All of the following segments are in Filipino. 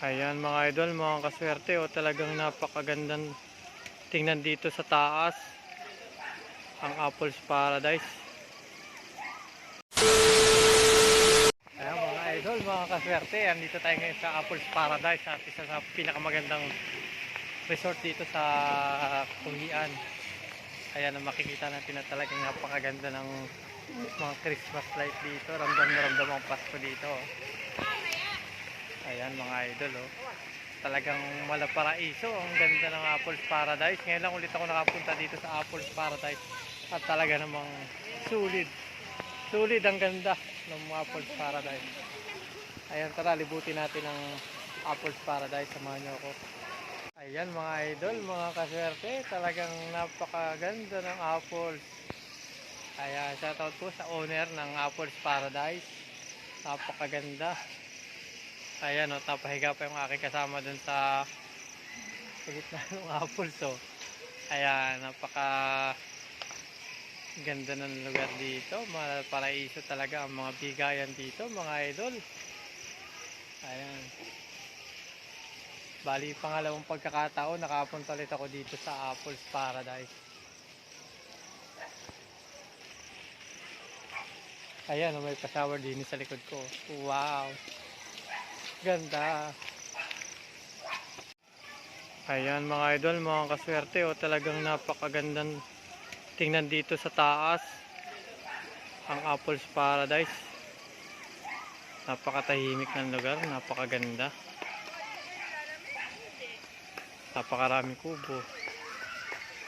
Ayan mga idol, mga kaswerte, o talagang napakagandang tingnan dito sa taas, ang Apples Paradise. Ayan mga idol, mga kaswerte, andito tayo ngayon sa Apples Paradise, at isa sa pinakamagandang resort dito sa Kuhian. Ayan, ang makikita natin na talagang napakaganda ng mga Christmas light dito. Ramdam na ramdam ang Pasko dito. Ayan mga idol, oh. Talagang malaparaiso, ang ganda ng Apples Paradise. Ngayon lang ulit ako nakapunta dito sa Apples Paradise, at talaga namang sulit ang ganda ng Apples Paradise. Ayan, tara, libutin natin ang Apples Paradise, samahan nyo ako. Ayan mga idol, mga kaswerte, talagang napakaganda ng apples. Ayan, shoutout po sa owner ng Apples Paradise, napakaganda. Ayan, o, tapahiga pa yung aking kasama dun sa gitna ng apples, oh. Ayan, napaka ganda ng lugar dito. Paraiso talaga ang mga bigayan dito mga idol. Ayan, bali pangalawang pagkakataon nakapunta ulit ako dito sa Apples Paradise. Ayan, may pa-shower din sa likod ko. Wow, ganda. Ayan mga idol, mga kaswerte, o talagang napakagandang tingnan dito sa taas, ang Apples Paradise. Napakatahimik ng lugar, napakaganda. Napakaraming kubo.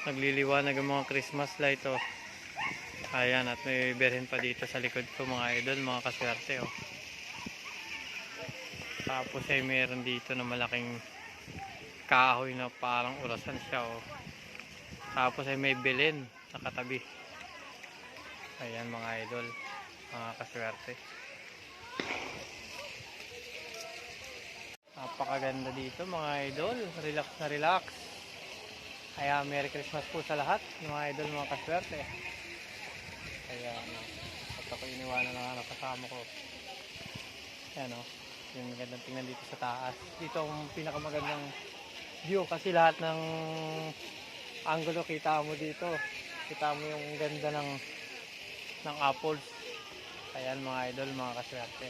Nagliliwanag ang mga Christmas light, oh. Ayan, at may berhen pa dito sa likod ko mga idol, mga kaswerte, oh. Tapos ay meron dito na malaking kahoy na parang orasan siya, oh. Tapos ay may belen nakatabi. Ayan mga idol, mga kaswerte. Napakaganda dito mga idol, relax na relax. Kaya Merry Christmas po sa lahat mga idol, mga kaswerte. Ayan, at ako iniwanan na kasama ko. Ayan, oh, yung magandang tingnan dito sa taas. Dito ang pinakamagandang view kasi lahat ng angulo kita mo dito. Kita mo yung ganda ng apples. Ayan mga idol, mga kaswerte.